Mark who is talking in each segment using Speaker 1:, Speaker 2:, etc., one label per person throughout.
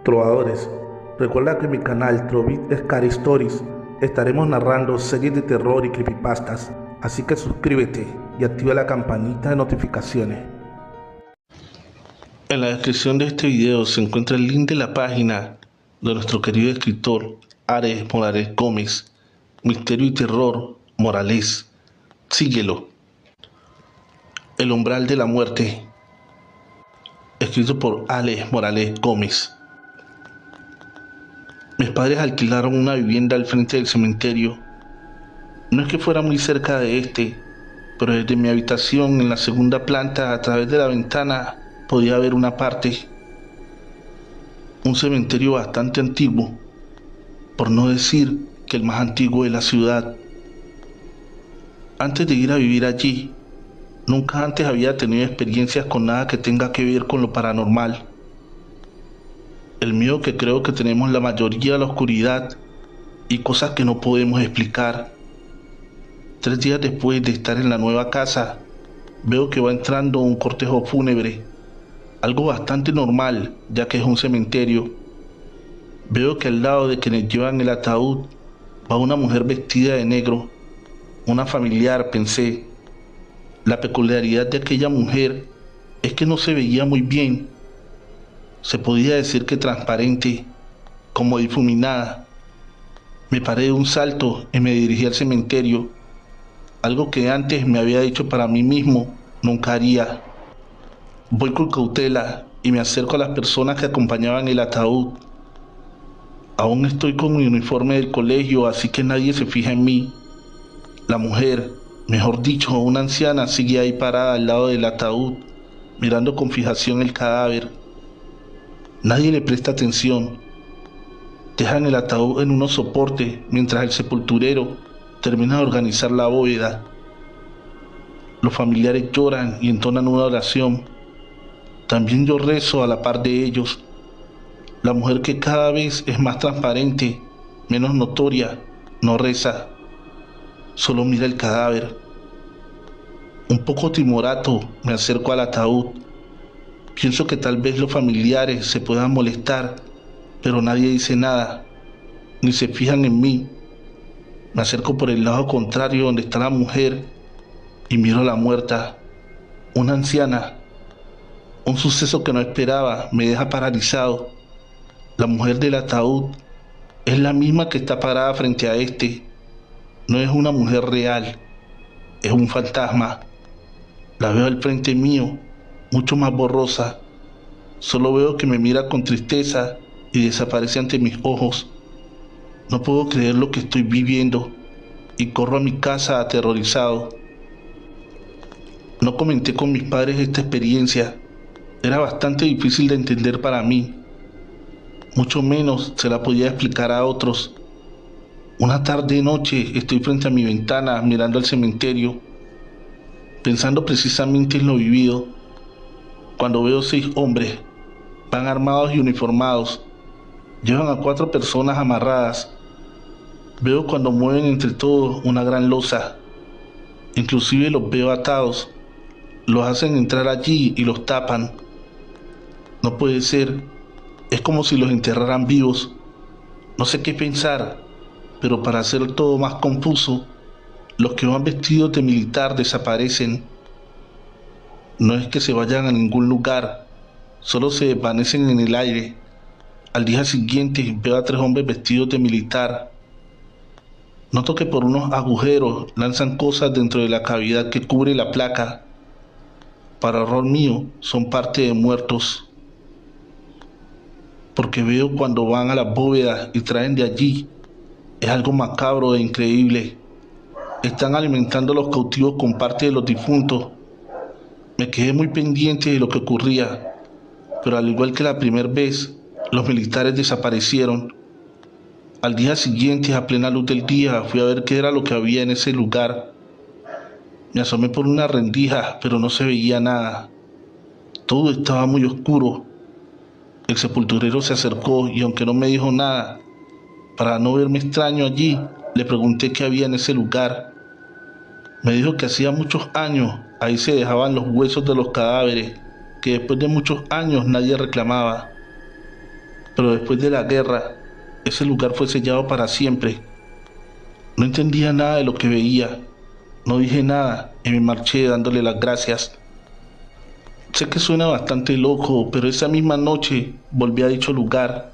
Speaker 1: Trovadores, recuerda que en mi canal Trovit Scary Stories estaremos narrando series de terror y creepypastas, así que suscríbete y activa la campanita de notificaciones. En la descripción de este video se encuentra el link de la página de nuestro querido escritor Ares Morales Gómez, Misterio y Terror Morales. Síguelo. El umbral de la muerte, escrito por Ares Morales Gómez. Mis padres alquilaron una vivienda al frente del cementerio. No es que fuera muy cerca de este, pero desde mi habitación en la segunda planta, a través de la ventana, podía ver una parte. Un cementerio bastante antiguo, por no decir que el más antiguo de la ciudad. Antes de ir a vivir allí, nunca antes había tenido experiencias con nada que tenga que ver con lo paranormal. El miedo que creo que tenemos la mayoría a la oscuridad y cosas que no podemos explicar. 3 días después de estar en la nueva casa, veo que va entrando un cortejo fúnebre, algo bastante normal ya que es un cementerio. Veo que al lado de quienes llevan el ataúd va una mujer vestida de negro, una familiar, pensé. La peculiaridad de aquella mujer es que no se veía muy bien. Se podía decir que transparente, como difuminada. Me paré de un salto y me dirigí al cementerio, algo que antes me había dicho para mí mismo nunca haría. Voy con cautela y me acerco a las personas que acompañaban el ataúd. Aún estoy con mi uniforme del colegio, así que nadie se fija en mí. La mujer, mejor dicho, una anciana, sigue ahí parada al lado del ataúd, mirando con fijación el cadáver. Nadie le presta atención. Dejan el ataúd en unos soportes mientras el sepulturero termina de organizar la bóveda. Los familiares lloran y entonan una oración. También yo rezo a la par de ellos. La mujer, que cada vez es más transparente, menos notoria, no reza, solo mira el cadáver. Un poco timorato me acerco al ataúd. Pienso que tal vez los familiares se puedan molestar, pero nadie dice nada, ni se fijan en mí. Me acerco por el lado contrario donde está la mujer y miro a la muerta, una anciana. Un suceso que no esperaba me deja paralizado. La mujer del ataúd es la misma que está parada frente a este. No es una mujer real, es un fantasma. La veo al frente mío, mucho más borrosa. Solo veo que me mira con tristeza y desaparece ante mis ojos. No puedo creer lo que estoy viviendo y corro a mi casa aterrorizado. No comenté con mis padres esta experiencia. Era bastante difícil de entender para mí. Mucho menos se la podía explicar a otros. Una tarde noche estoy frente a mi ventana mirando al cementerio, pensando precisamente en lo vivido, cuando veo 6 hombres, van armados y uniformados, llevan a 4 personas amarradas. Veo cuando mueven entre todos una gran losa, inclusive los veo atados, los hacen entrar allí y los tapan. No puede ser, es como si los enterraran vivos. No sé qué pensar, pero para hacer todo más confuso, los que van vestidos de militar desaparecen. No es que se vayan a ningún lugar, solo se desvanecen en el aire. Al día siguiente veo a 3 hombres vestidos de militar. Noto que por unos agujeros lanzan cosas dentro de la cavidad que cubre la placa. Para horror mío, son parte de muertos. Porque veo cuando van a las bóvedas y traen de allí. Es algo macabro e increíble. Están alimentando a los cautivos con parte de los difuntos. Me quedé muy pendiente de lo que ocurría, pero al igual que la primera vez, los militares desaparecieron. Al día siguiente, a plena luz del día, fui a ver qué era lo que había en ese lugar. Me asomé por una rendija, pero no se veía nada. Todo estaba muy oscuro. El sepulturero se acercó y, aunque no me dijo nada, para no verme extraño allí, le pregunté qué había en ese lugar. Me dijo que hacía muchos años ahí se dejaban los huesos de los cadáveres, que después de muchos años nadie reclamaba. pero después de la guerra, ese lugar fue sellado para siempre. No entendía nada de lo que veía, no dije nada y me marché dándole las gracias. Sé que suena bastante loco, pero esa misma noche volví a dicho lugar.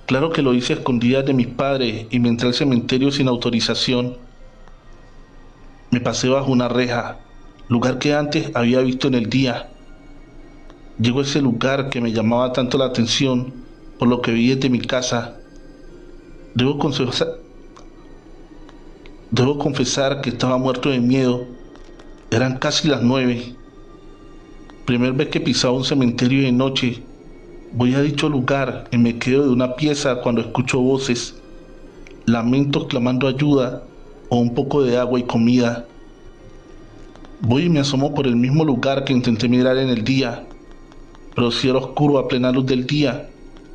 Speaker 1: Claro que lo hice a escondidas de mis padres y me entré al cementerio sin autorización. Me pasé bajo una reja, lugar que antes había visto en el día. Llego a ese lugar que me llamaba tanto la atención por lo que vi desde mi casa. Debo confesar, debo confesar que estaba muerto de miedo. Eran casi las 9. Primera vez que pisaba un cementerio de noche. Voy a dicho lugar y me quedo de una pieza cuando escucho voces, lamentos clamando ayuda o un poco de agua y comida. Voy y me asomo por el mismo lugar que intenté mirar en el día, pero si era oscuro a plena luz del día,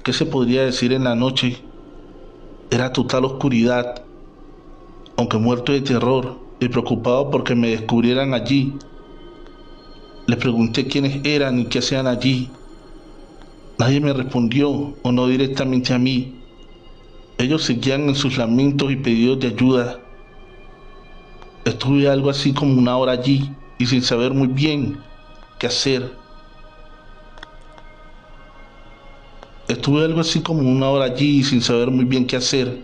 Speaker 1: ¿qué se podría decir en la noche? Era total oscuridad. Aunque muerto de terror y preocupado porque me descubrieran allí, les pregunté quiénes eran y qué hacían allí. Nadie me respondió, o no directamente a mí. Ellos seguían en sus lamentos y pedidos de ayuda. Estuve algo así como una hora allí y sin saber muy bien qué hacer. Estuve algo así como una hora allí y sin saber muy bien qué hacer.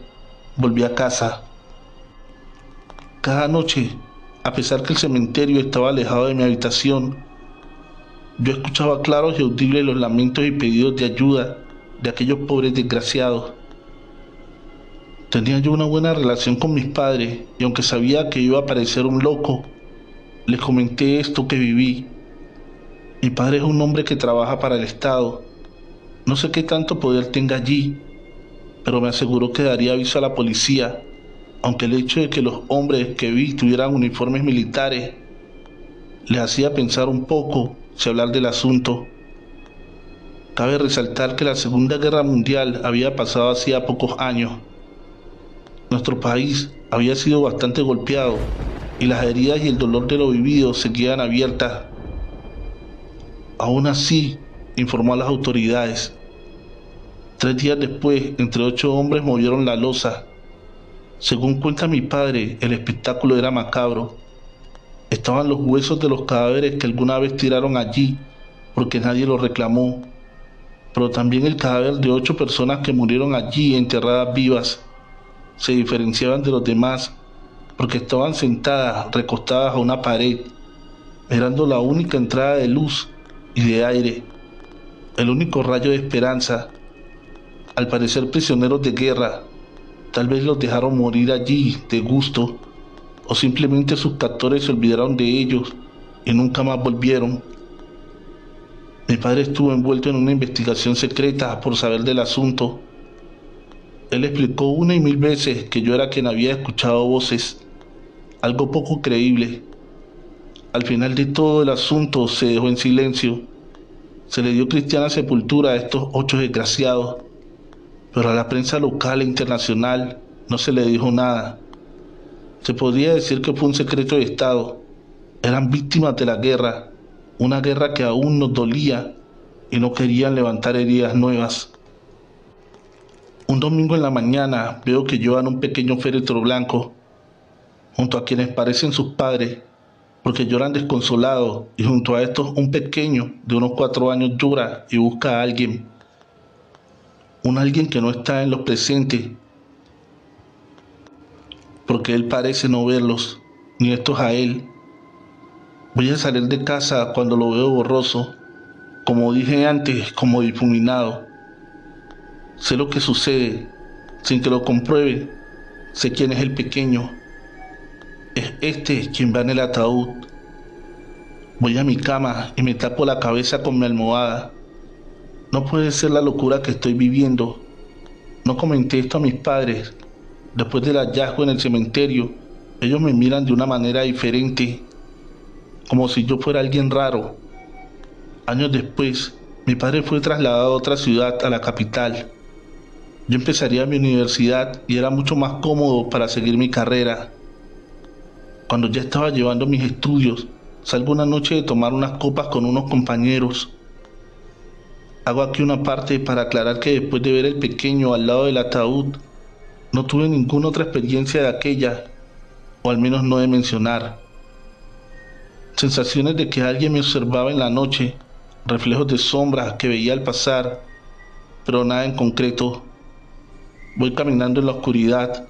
Speaker 1: Volví a casa. Cada noche, a pesar que el cementerio estaba alejado de mi habitación, yo escuchaba claros y audibles los lamentos y pedidos de ayuda de aquellos pobres desgraciados. Tenía yo una buena relación con mis padres y aunque sabía que iba a parecer un loco, les comenté esto que viví. Mi padre es un hombre que trabaja para el Estado. No sé qué tanto poder tenga allí, pero me aseguró que daría aviso a la policía, aunque el hecho de que los hombres que vi tuvieran uniformes militares les hacía pensar un poco si hablar del asunto. Cabe resaltar que la Segunda Guerra Mundial había pasado hacía pocos años. Nuestro país había sido bastante golpeado y las heridas y el dolor de lo vivido seguían abiertas. Aún así, informó a las autoridades. 3 días después, entre 8 hombres movieron la losa. Según cuenta mi padre, el espectáculo era macabro. Estaban los huesos de los cadáveres que alguna vez tiraron allí porque nadie los reclamó, pero también el cadáver de 8 personas que murieron allí enterradas vivas. Se diferenciaban de los demás porque estaban sentadas, recostadas a una pared, mirando la única entrada de luz y de aire, el único rayo de esperanza. Al parecer prisioneros de guerra, tal vez los dejaron morir allí de gusto, o simplemente sus captores se olvidaron de ellos y nunca más volvieron. Mi padre estuvo envuelto en una investigación secreta por saber del asunto. Él explicó una y mil veces que yo era quien había escuchado voces, algo poco creíble. Al final de todo el asunto se dejó en silencio. Se le dio cristiana sepultura a estos 8 desgraciados, pero a la prensa local e internacional no se le dijo nada. Se podría decir que fue un secreto de Estado. Eran víctimas de la guerra, una guerra que aún nos dolía y no querían levantar heridas nuevas. Un domingo en la mañana veo que llevan un pequeño féretro blanco, junto a quienes parecen sus padres, porque lloran desconsolados, y junto a estos un pequeño de unos 4 años llora y busca a alguien. Un alguien que no está en los presentes, porque él parece no verlos, ni estos a él. Voy a salir de casa cuando lo veo borroso, como dije antes, como difuminado. Sé lo que sucede, sin que lo compruebe, sé quién es el pequeño. Es este quien va en el ataúd. Voy a mi cama y me tapo la cabeza con mi almohada. No puede ser la locura que estoy viviendo. No comenté esto a mis padres. Después del hallazgo en el cementerio, ellos me miran de una manera diferente, como si yo fuera alguien raro. Años después, mi padre fue trasladado a otra ciudad, a la capital. Yo empezaría mi universidad y era mucho más cómodo para seguir mi carrera. Cuando ya estaba llevando mis estudios, salgo una noche de tomar unas copas con unos compañeros. Hago aquí una parte para aclarar que después de ver el pequeño al lado del ataúd, no tuve ninguna otra experiencia de aquella, o al menos no de mencionar. Sensaciones de que alguien me observaba en la noche, reflejos de sombras que veía al pasar, pero nada en concreto. Voy caminando en la oscuridad,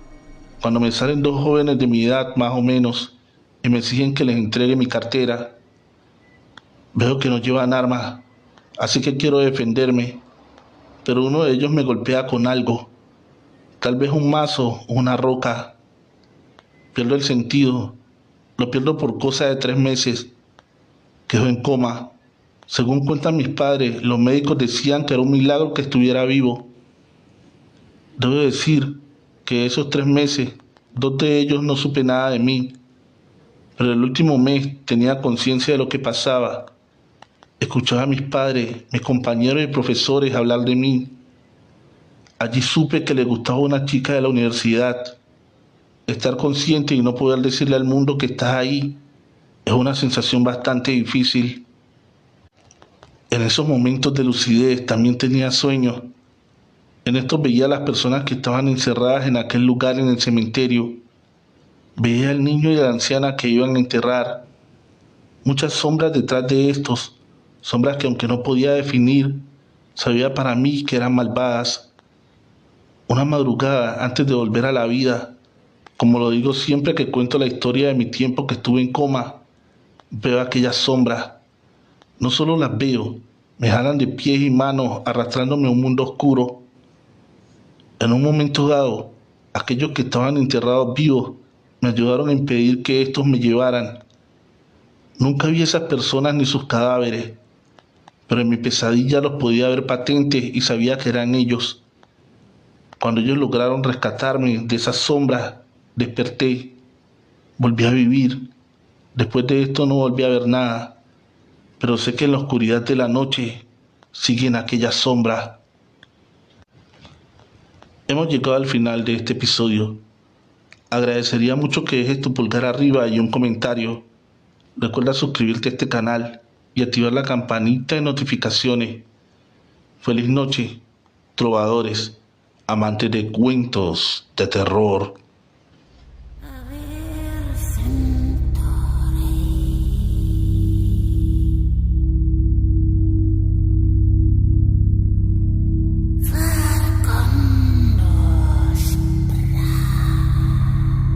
Speaker 1: cuando me salen dos jóvenes de mi edad más o menos y me exigen que les entregue mi cartera. Veo que no llevan armas, así que quiero defenderme, pero uno de ellos me golpea con algo, tal vez un mazo o una roca. Pierdo el sentido, lo pierdo por cosa de 3 meses. Quedo en coma. Según cuentan mis padres, los médicos decían que era un milagro que estuviera vivo. Debo decir que esos 3 meses, 2 de ellos no supe nada de mí, pero el último mes tenía conciencia de lo que pasaba. Escuchaba a mis padres, mis compañeros y profesores hablar de mí. Allí supe que le gustaba una chica de la universidad. Estar consciente y no poder decirle al mundo que estás ahí es una sensación bastante difícil. En esos momentos de lucidez también tenía sueños. En estos veía a las personas que estaban encerradas en aquel lugar en el cementerio. Veía al niño y a la anciana que iban a enterrar. Muchas sombras detrás de estos, sombras que aunque no podía definir, sabía para mí que eran malvadas. Una madrugada antes de volver a la vida, como lo digo siempre que cuento la historia de mi tiempo que estuve en coma, veo aquellas sombras. No solo las veo, me jalan de pies y manos arrastrándome a un mundo oscuro. En un momento dado, aquellos que estaban enterrados vivos me ayudaron a impedir que estos me llevaran. Nunca vi a esas personas ni sus cadáveres, pero en mi pesadilla los podía ver patentes y sabía que eran ellos. Cuando ellos lograron rescatarme de esas sombras, desperté, volví a vivir. Después de esto no volví a ver nada, pero sé que en la oscuridad de la noche siguen aquellas sombras. Hemos llegado al final de este episodio. Agradecería mucho que dejes tu pulgar arriba y un comentario. Recuerda suscribirte a este canal y activar la campanita de notificaciones. Feliz noche, trovadores, amantes de cuentos de terror.